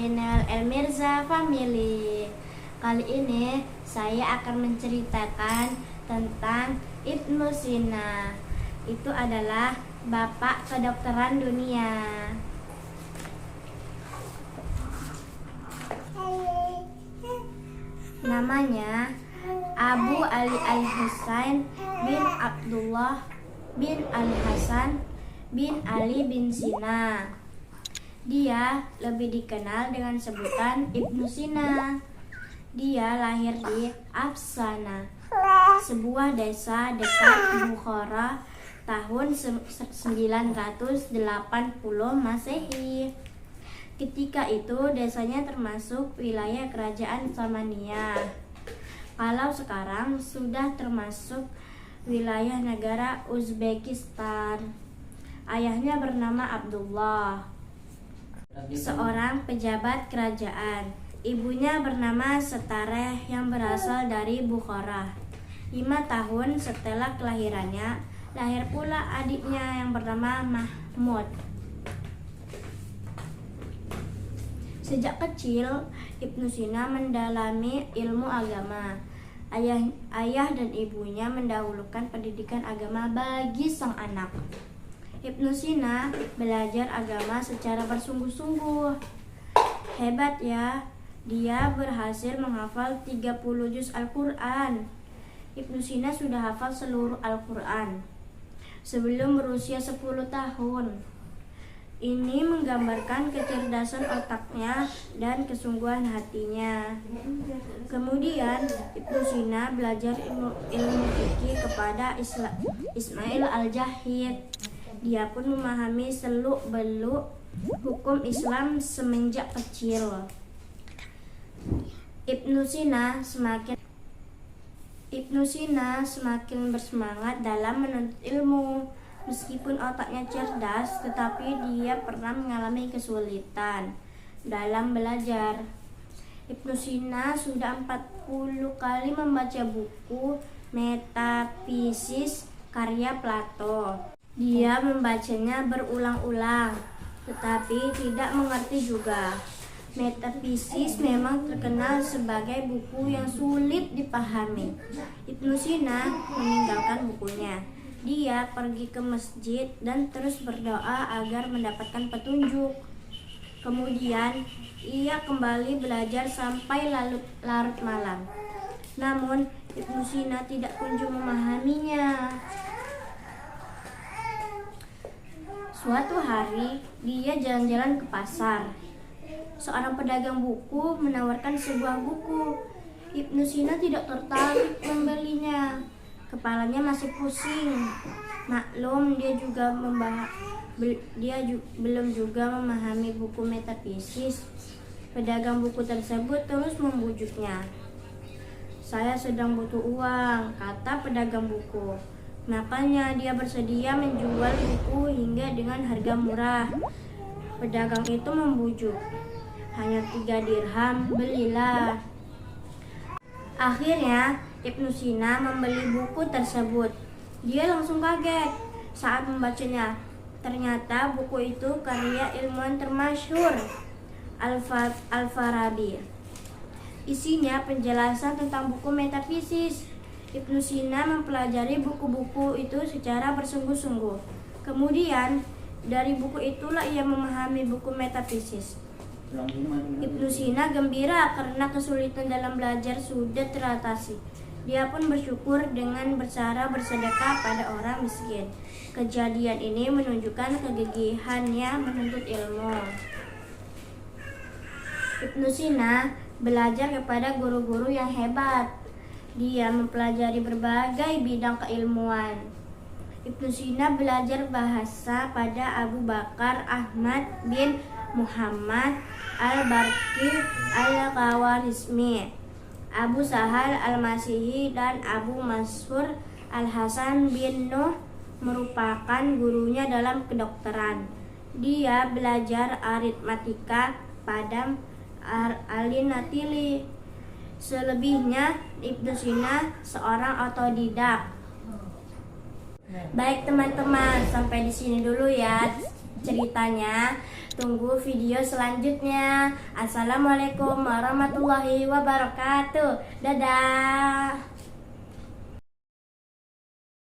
channel El Mirza Family. Kali ini saya akan menceritakan tentang Ibnu Sina. Itu adalah bapak kedokteran dunia. Namanya Abu Ali Al-Husain bin Abdullah bin Al-Hasan bin Ali bin Sina. Dia lebih dikenal dengan sebutan Ibnu Sina. Dia lahir di Afsana, sebuah desa dekat Bukhara, tahun 980 Masehi. Ketika itu desanya termasuk wilayah kerajaan Samania. Kalau sekarang sudah termasuk wilayah negara Uzbekistan. Ayahnya bernama Abdullah, seorang pejabat kerajaan. Ibunya bernama Setareh yang berasal dari Bukhara. 5 tahun setelah kelahirannya, lahir pula adiknya yang bernama Mahmud. Sejak kecil, Ibnu Sina mendalami ilmu agama. Ayah dan ibunya mendahulukan pendidikan agama bagi sang anak. Ibnu Sina belajar agama secara bersungguh-sungguh. Hebat ya, dia berhasil menghafal 30 juz Al-Quran. Ibnu Sina sudah hafal seluruh Al-Quran sebelum berusia 10 tahun. Ini menggambarkan kecerdasan otaknya dan kesungguhan hatinya. Kemudian Ibnu Sina belajar ilmu fikih kepada Ismail Al-Jahid. Dia pun memahami seluk-beluk hukum Islam semenjak kecil. Ibnu Sina semakin bersemangat dalam menuntut ilmu. Meskipun otaknya cerdas, tetapi dia pernah mengalami kesulitan dalam belajar. Ibnu Sina sudah 40 kali membaca buku Metafisis karya Plato. Dia membacanya berulang-ulang, tetapi tidak mengerti juga. Metafisis memang terkenal sebagai buku yang sulit dipahami. Ibnu Sina meninggalkan bukunya. Dia pergi ke masjid dan terus berdoa agar mendapatkan petunjuk. Kemudian ia kembali belajar sampai larut malam. Namun Ibnu Sina tidak kunjung memahaminya. Suatu hari dia jalan-jalan ke pasar. Seorang pedagang buku menawarkan sebuah buku. Ibnu Sina tidak tertarik membelinya. Kepalanya masih pusing. Maklum belum juga memahami buku Metafisis. Pedagang buku tersebut terus membujuknya. "Saya sedang butuh uang," kata pedagang buku. Makanya dia bersedia menjual buku hingga dengan harga murah. Pedagang itu membujuk. "Hanya 3 dirham, belilah." Akhirnya Ibnu Sina membeli buku tersebut. Dia langsung kaget saat membacanya. Ternyata buku itu karya ilmuwan termasyhur, Al-Farabi. Isinya penjelasan tentang buku Metafisis. Ibnu Sina mempelajari buku-buku itu secara bersungguh-sungguh. Kemudian dari buku itulah ia memahami buku Metafisis. Ibnu Sina gembira karena kesulitan dalam belajar sudah teratasi. Dia pun bersyukur dengan bercara bersedekah pada orang miskin. Kejadian ini menunjukkan kegigihannya menuntut ilmu. Ibnu Sina belajar kepada guru-guru yang hebat. Dia mempelajari berbagai bidang keilmuan. Ibnu Sina belajar bahasa pada Abu Bakar Ahmad bin Muhammad Al-Barqi Al-Khawarizmi, Abu Sahal Al-Masihi, dan Abu Mansur Al-Hasan bin Nuh merupakan gurunya dalam kedokteran. Dia belajar aritmatika pada Al-Natili. Selebihnya Ibnu Sina seorang otodidak. Baik teman-teman, sampai di sini dulu ya. ceritanya. Tunggu video selanjutnya. Assalamualaikum warahmatullahi wabarakatuh. Dadah.